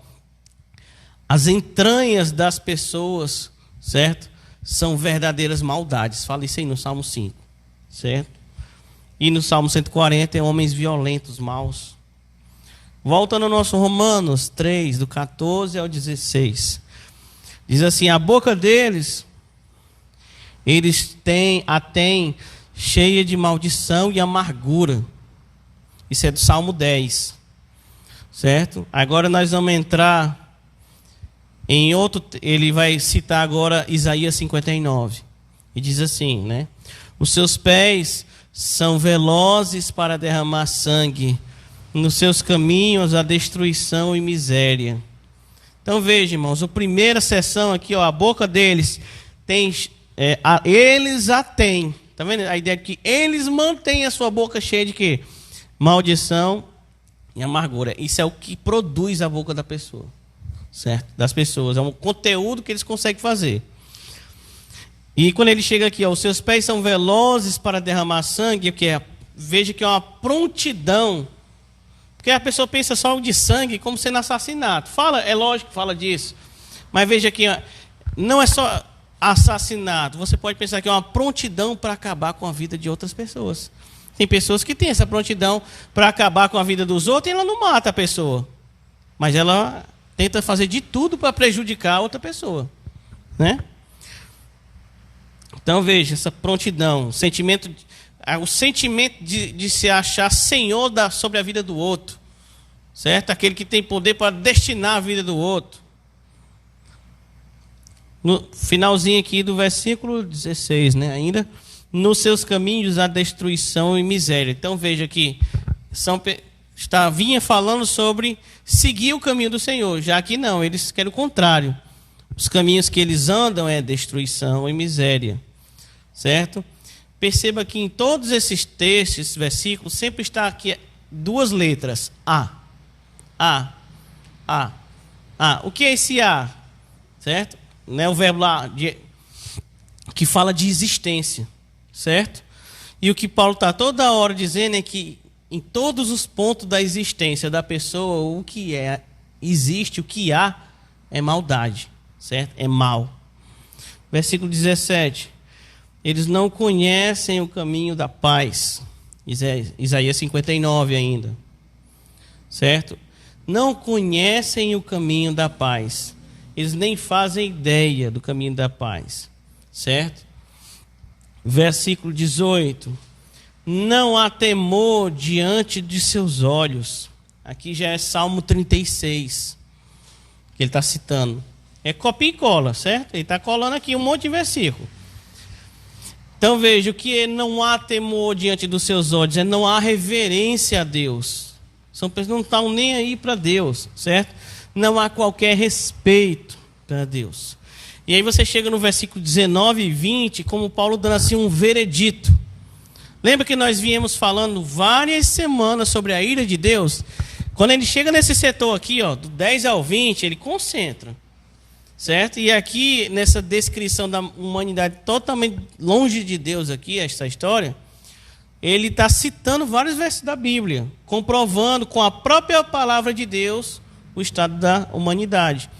As entranhas das pessoas, certo? São verdadeiras maldades. Fala isso aí no Salmo 5, certo? E no Salmo 140 é homens violentos, maus. Volta no nosso Romanos 3, do 14 ao 16. Diz assim, a boca deles, eles a têm cheia de maldição e amargura. Isso é do Salmo 10. Certo? Agora nós vamos entrar em outro, ele vai citar agora Isaías 59. E diz assim, né? Os seus pés são velozes para derramar sangue, nos seus caminhos a destruição e miséria. Então veja, irmãos, a primeira seção aqui, ó, a boca deles tem, eles a têm. Está vendo? A ideia é que eles mantêm a sua boca cheia de quê? Maldição e amargura. Isso é o que produz a boca da pessoa, certo? Das pessoas. É um conteúdo que eles conseguem fazer. E quando ele chega aqui, ó, os seus pés são velozes para derramar sangue, veja que é uma prontidão. Porque a pessoa pensa só de sangue como sendo assassinato. É lógico que fala disso. Mas veja aqui, ó, não é só assassinato. Você pode pensar que é uma prontidão para acabar com a vida de outras pessoas. Tem pessoas que têm essa prontidão para acabar com a vida dos outros e ela não mata a pessoa. Mas ela tenta fazer de tudo para prejudicar a outra pessoa, né? Então veja, essa prontidão, o sentimento de se achar senhor sobre a vida do outro, certo? Aquele que tem poder para destinar a vida do outro. No finalzinho aqui do versículo 16, né? Ainda, nos seus caminhos há destruição e miséria. Então veja que vinha falando sobre seguir o caminho do Senhor, já que não, eles querem o contrário. Os caminhos que eles andam é destruição e miséria, certo? Perceba que em todos esses textos, esses versículos, sempre está aqui duas letras, A. O que é esse A? Certo? Não é o verbo lá que fala de existência, certo? E o que Paulo está toda hora dizendo é que em todos os pontos da existência da pessoa, o que existe, o que há, é maldade, certo? É mal. Versículo 17. Eles não conhecem o caminho da paz. Isaías 59 ainda. Certo? Não conhecem o caminho da paz. Eles nem fazem ideia do caminho da paz. Certo? Versículo 18. Não há temor diante de seus olhos. Aqui já é Salmo 36. Que ele está citando. É copia e cola, certo? Ele está colando aqui um monte de versículo. Então veja, o que é não há temor diante dos seus olhos, é não há reverência a Deus. São pessoas que não estão nem aí para Deus, certo? Não há qualquer respeito para Deus. E aí você chega no versículo 19 e 20, como Paulo dando assim um veredito. Lembra que nós viemos falando várias semanas sobre a ira de Deus? Quando ele chega nesse setor aqui, ó, do 10 ao 20, ele concentra. Certo? E aqui, nessa descrição da humanidade totalmente longe de Deus aqui, essa história, ele está citando vários versos da Bíblia, comprovando com a própria palavra de Deus o estado da humanidade.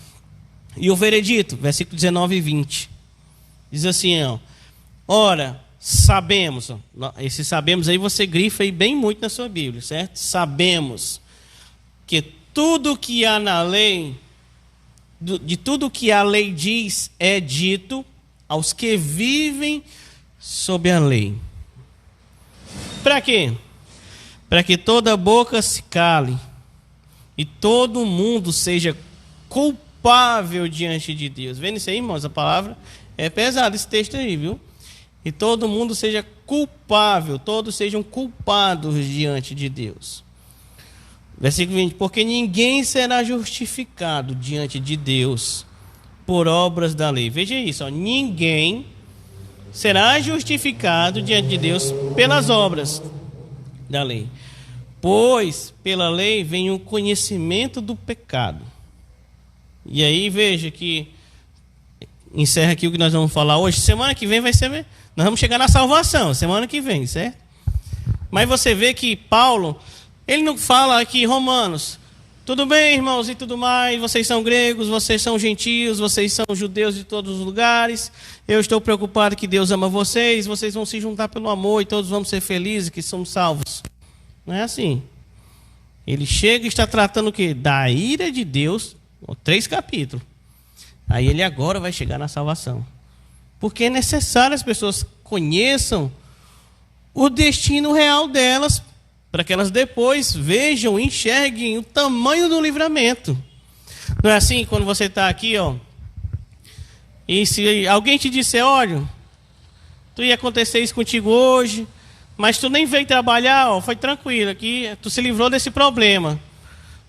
E o veredito, versículo 19 e 20, diz assim, ó, ora, sabemos, ó, esse sabemos aí você grifa aí bem muito na sua Bíblia, certo? Sabemos que tudo que há na lei, de tudo que a lei diz, é dito aos que vivem sob a lei. Para quê? Para que toda boca se cale e todo mundo seja culpável diante de Deus. Vendo isso aí, irmãos? A palavra é pesada, esse texto aí, viu? E todo mundo seja culpável, todos sejam culpados diante de Deus. Versículo 20, porque ninguém será justificado diante de Deus por obras da lei. Veja isso, ó, ninguém será justificado diante de Deus pelas obras da lei. Pois pela lei vem o conhecimento do pecado. E aí veja que encerra aqui o que nós vamos falar hoje. Semana que vem vai ser, nós vamos chegar na salvação, semana que vem, certo? Mas você vê que Paulo, ele não fala aqui, Romanos, tudo bem, irmãos, e tudo mais, vocês são gregos, vocês são gentios, vocês são judeus de todos os lugares, eu estou preocupado que Deus ama vocês, vocês vão se juntar pelo amor e todos vamos ser felizes, que somos salvos. Não é assim. Ele chega e está tratando o quê? Da ira de Deus, 3 capítulos. Aí ele agora vai chegar na salvação. Porque é necessário as pessoas conheçam o destino real delas, para que elas depois vejam, enxerguem o tamanho do livramento. Não é assim quando você está aqui, ó, e se alguém te disser, olha, tu ia acontecer isso contigo hoje, mas tu nem veio trabalhar, ó, foi tranquilo aqui, tu se livrou desse problema.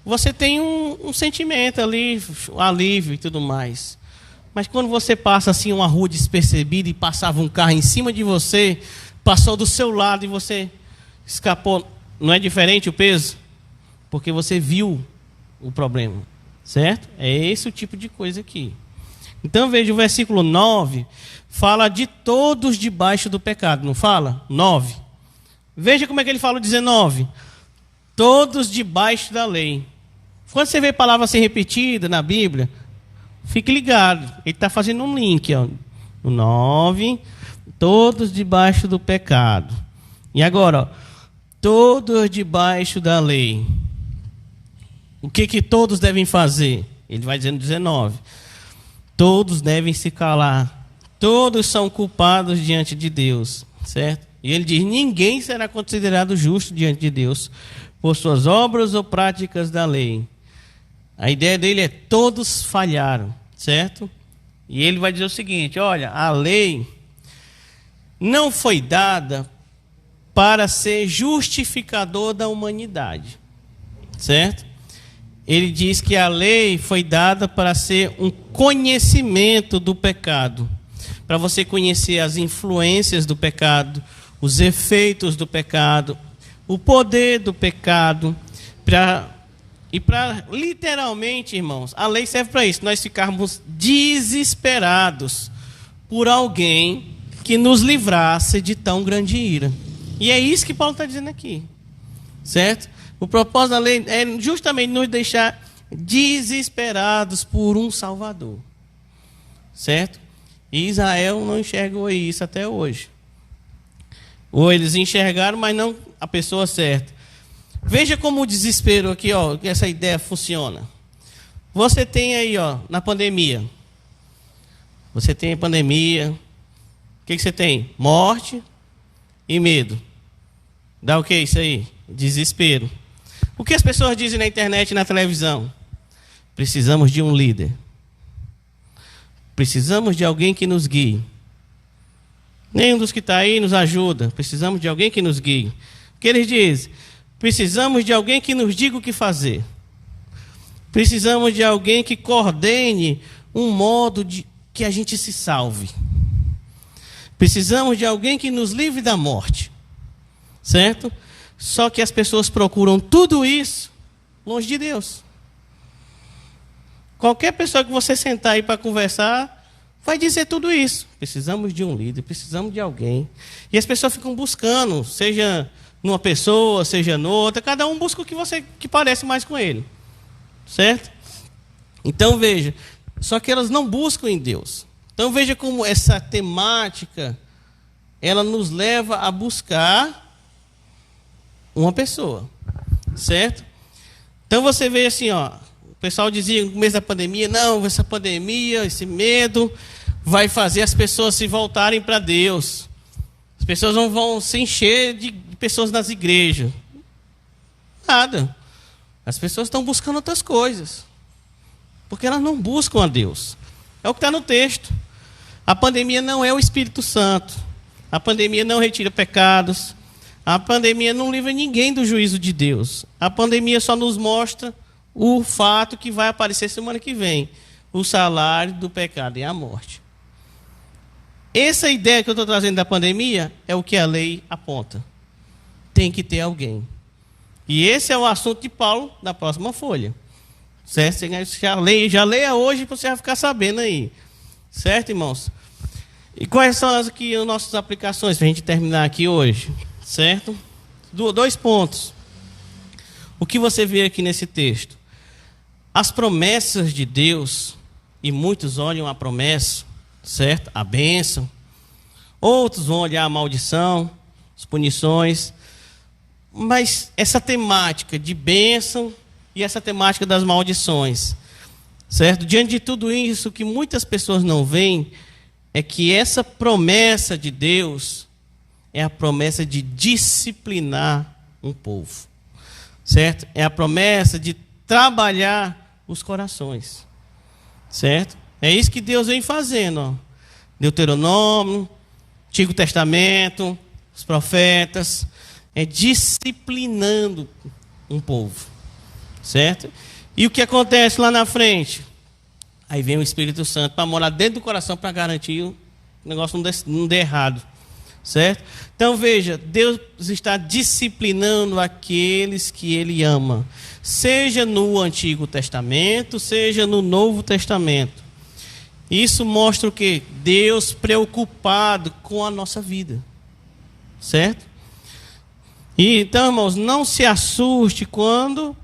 Você tem um sentimento ali, um alívio e tudo mais. Mas quando você passa assim uma rua despercebida e passava um carro em cima de você, passou do seu lado e você escapou, não é diferente o peso? Porque você viu o problema, certo? É esse o tipo de coisa aqui. Então veja, o versículo 9 fala de todos debaixo do pecado, não fala? 9. Veja como é que ele fala o 19. Todos debaixo da lei. Quando você vê a palavra assim repetida na Bíblia, fique ligado. Ele está fazendo um link, ó. O 9, todos debaixo do pecado. E agora, ó, todos debaixo da lei. O que todos devem fazer? Ele vai dizendo 19. Todos devem se calar. Todos são culpados diante de Deus, certo? E ele diz, ninguém será considerado justo diante de Deus por suas obras ou práticas da lei. A ideia dele é todos falharam, certo? E ele vai dizer o seguinte, olha, a lei não foi dada para ser justificador da humanidade, certo? Ele diz que a lei foi dada para ser um conhecimento do pecado, para você conhecer as influências do pecado, os efeitos do pecado, o poder do pecado, para literalmente, irmãos, a lei serve para isso, nós ficarmos desesperados por alguém que nos livrasse de tão grande ira. E é isso que Paulo está dizendo aqui, certo? O propósito da lei é justamente nos deixar desesperados por um Salvador, certo? E Israel não enxergou isso até hoje. Ou eles enxergaram, mas não a pessoa certa. Veja como o desespero aqui, ó, que essa ideia funciona. Você tem aí, ó, na pandemia. Você tem a pandemia. O que você tem? Morte e medo. Dá o que isso aí? Desespero. O que as pessoas dizem na internet e na televisão? Precisamos de um líder. Precisamos de alguém que nos guie. Nenhum dos que está aí nos ajuda. Precisamos de alguém que nos guie. O que eles dizem? Precisamos de alguém que nos diga o que fazer. Precisamos de alguém que coordene um modo de que a gente se salve. Precisamos de alguém que nos livre da morte. Certo? Só que as pessoas procuram tudo isso longe de Deus. Qualquer pessoa que você sentar aí para conversar vai dizer tudo isso. Precisamos de um líder, precisamos de alguém. E as pessoas ficam buscando, seja numa pessoa, seja noutra, cada um busca o que parece mais com ele. Certo? Então veja, só que elas não buscam em Deus. Então veja como essa temática, ela nos leva a buscar uma pessoa. Certo? Então você vê assim, ó, o pessoal dizia no começo da pandemia, não, essa pandemia, esse medo vai fazer as pessoas se voltarem para Deus. As pessoas não vão se encher de pessoas nas igrejas. Nada. As pessoas estão buscando outras coisas. Porque elas não buscam a Deus. É o que está no texto. A pandemia não é o Espírito Santo. A pandemia não retira pecados. A pandemia não livra ninguém do juízo de Deus. A pandemia só nos mostra o fato que vai aparecer semana que vem. O salário do pecado é a morte. Essa ideia que eu estou trazendo da pandemia é o que a lei aponta. Tem que ter alguém. E esse é o assunto de Paulo da próxima folha. Certo? Já leia hoje para você ficar sabendo aí. Certo, irmãos? E quais são as nossas aplicações para a gente terminar aqui hoje? Certo? 2 pontos. O que você vê aqui nesse texto? As promessas de Deus, e muitos olham a promessa, certo? A bênção. Outros vão olhar a maldição, as punições. Mas essa temática de bênção e essa temática das maldições, certo? Diante de tudo isso, o que muitas pessoas não veem é que essa promessa de Deus é a promessa de disciplinar um povo, certo? É a promessa de trabalhar os corações, certo? É isso que Deus vem fazendo, ó. Deuteronômio, Antigo Testamento, os profetas, é disciplinando um povo, certo? E o que acontece lá na frente? Aí vem o Espírito Santo para morar dentro do coração para garantir o negócio não dê errado, certo? Então veja, Deus está disciplinando aqueles que Ele ama, seja no Antigo Testamento, seja no Novo Testamento. Isso mostra o quê? Deus preocupado com a nossa vida, certo? E então, irmãos, não se assuste quando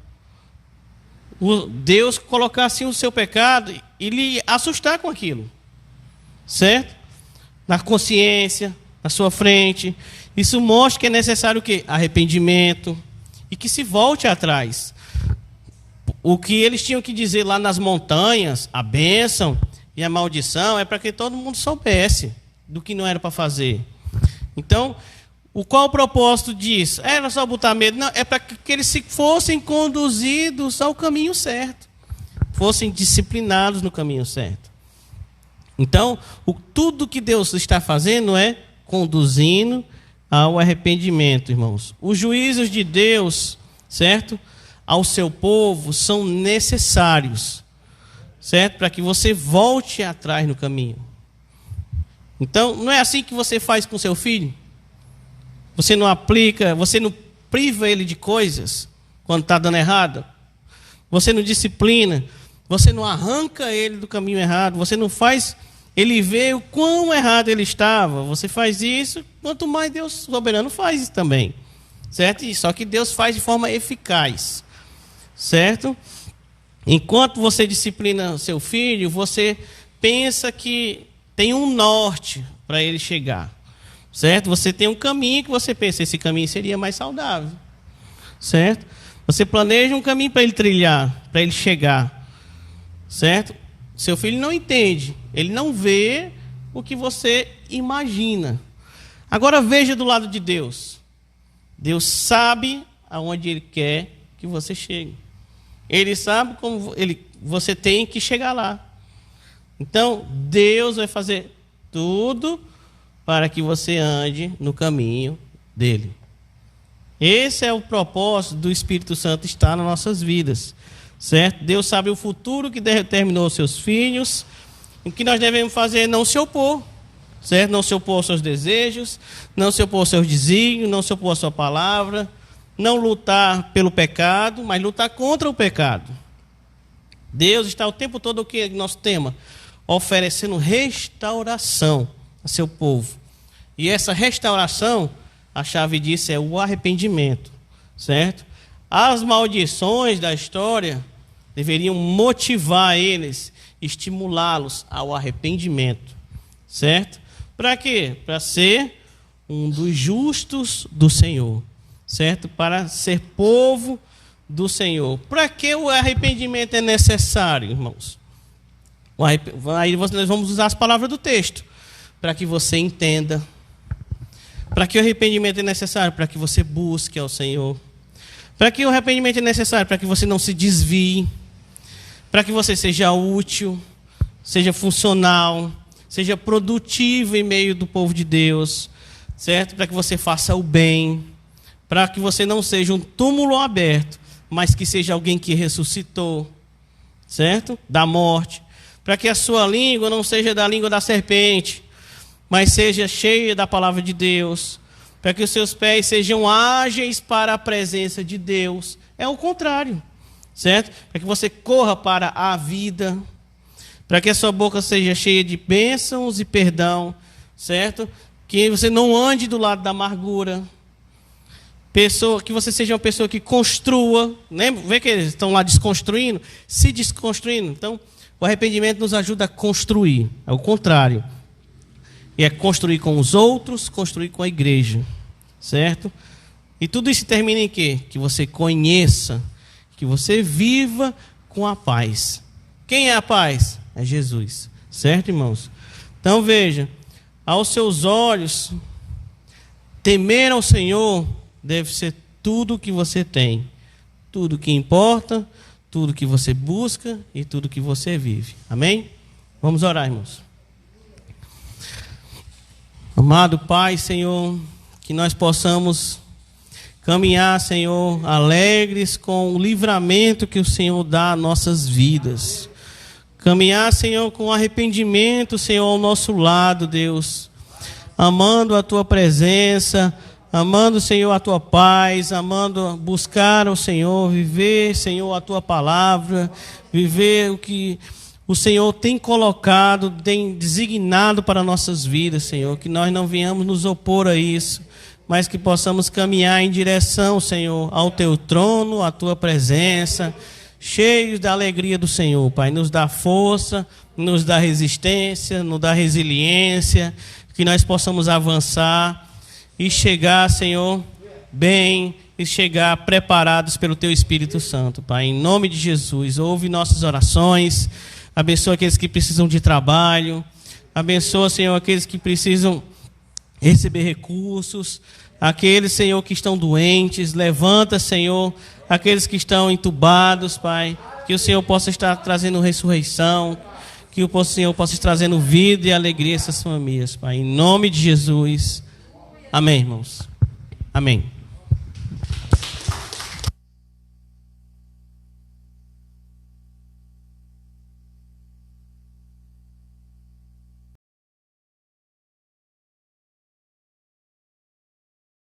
Deus colocar assim o seu pecado e lhe assustar com aquilo, certo? Na consciência, na sua frente. Isso mostra que é necessário o quê? Arrependimento e que se volte atrás. O que eles tinham que dizer lá nas montanhas, a bênção e a maldição, é para que todo mundo soubesse do que não era para fazer. Então, qual o propósito disso? Era só botar medo? Não, é para que eles fossem conduzidos ao caminho certo. Fossem disciplinados no caminho certo. Então, tudo que Deus está fazendo é conduzindo ao arrependimento, irmãos. Os juízos de Deus, certo? Ao seu povo são necessários, certo? Para que você volte atrás no caminho. Então, não é assim que você faz com seu filho? Você não aplica, você não priva ele de coisas quando está dando errado. Você não disciplina, você não arranca ele do caminho errado, você não faz ele ver o quão errado ele estava. Você faz isso, quanto mais Deus soberano faz isso também, certo? Só que Deus faz de forma eficaz, certo? Enquanto você disciplina seu filho, você pensa que tem um norte para ele chegar. Certo? Você tem um caminho que você pensa, esse caminho seria mais saudável. Certo? Você planeja um caminho para ele trilhar, para ele chegar. Certo? Seu filho não entende, ele não vê o que você imagina. Agora veja do lado de Deus. Deus sabe aonde Ele quer que você chegue. Ele sabe como você tem que chegar lá. Então, Deus vai fazer tudo para que você ande no caminho dele. Esse é o propósito do Espírito Santo estar nas nossas vidas, certo? Deus sabe o futuro que determinou os seus filhos. O que nós devemos fazer é não se opor, certo? Não se opor aos seus desejos, não se opor aos seus desígnios, não se opor à sua palavra, não lutar pelo pecado, mas lutar contra o pecado. Deus está o tempo todo, o que é nosso tema? Oferecendo restauração a seu povo. E essa restauração, a chave disso é o arrependimento, certo? As maldições da história deveriam motivar eles, estimulá-los ao arrependimento, certo? Para quê? Para ser um dos justos do Senhor, certo? Para ser povo do Senhor. Para que o arrependimento é necessário, irmãos? Aí nós vamos usar as palavras do texto, para que você entenda. Para que o arrependimento é necessário? Para que você busque ao Senhor. Para que o arrependimento é necessário? Para que você não se desvie. Para que você seja útil, seja funcional, seja produtivo em meio do povo de Deus, certo? Para que você faça o bem. Para que você não seja um túmulo aberto, mas que seja alguém que ressuscitou, certo? Da morte. Para que a sua língua não seja da língua da serpente, mas seja cheia da palavra de Deus. Para que os seus pés sejam ágeis para a presença de Deus. É o contrário, certo? Para que você corra para a vida. Para que a sua boca seja cheia de bênçãos e perdão, certo? Que você não ande do lado da amargura. Que você seja uma pessoa que construa. Lembra? Vê que eles estão lá desconstruindo? Se desconstruindo. Então, o arrependimento nos ajuda a construir. É o contrário. E é construir com os outros, construir com a igreja. Certo? E tudo isso termina em quê? Que você conheça, que você viva com a paz. Quem é a paz? É Jesus. Certo, irmãos? Então veja, aos seus olhos, temer ao Senhor deve ser tudo o que você tem. Tudo que importa, tudo que você busca e tudo que você vive. Amém? Vamos orar, irmãos. Amado Pai, Senhor, que nós possamos caminhar, Senhor, alegres com o livramento que o Senhor dá às nossas vidas. Caminhar, Senhor, com arrependimento, Senhor, ao nosso lado, Deus. Amando a Tua presença, amando, Senhor, a Tua paz, amando buscar o Senhor, viver, Senhor, a Tua palavra, viver o que o Senhor tem colocado, tem designado para nossas vidas, Senhor. Que nós não venhamos nos opor a isso, mas que possamos caminhar em direção, Senhor, ao Teu trono, à Tua presença, cheios da alegria do Senhor, Pai. Nos dá força, nos dá resistência, nos dá resiliência, que nós possamos avançar e chegar, Senhor, bem, e chegar preparados pelo Teu Espírito Santo, Pai. Em nome de Jesus, ouve nossas orações, abençoa aqueles que precisam de trabalho, abençoa, Senhor, aqueles que precisam receber recursos, aqueles, Senhor, que estão doentes, levanta, Senhor, aqueles que estão entubados, Pai, que o Senhor possa estar trazendo ressurreição, que o Senhor possa estar trazendo vida e alegria a essas famílias, Pai, em nome de Jesus. Amém, irmãos. Amém.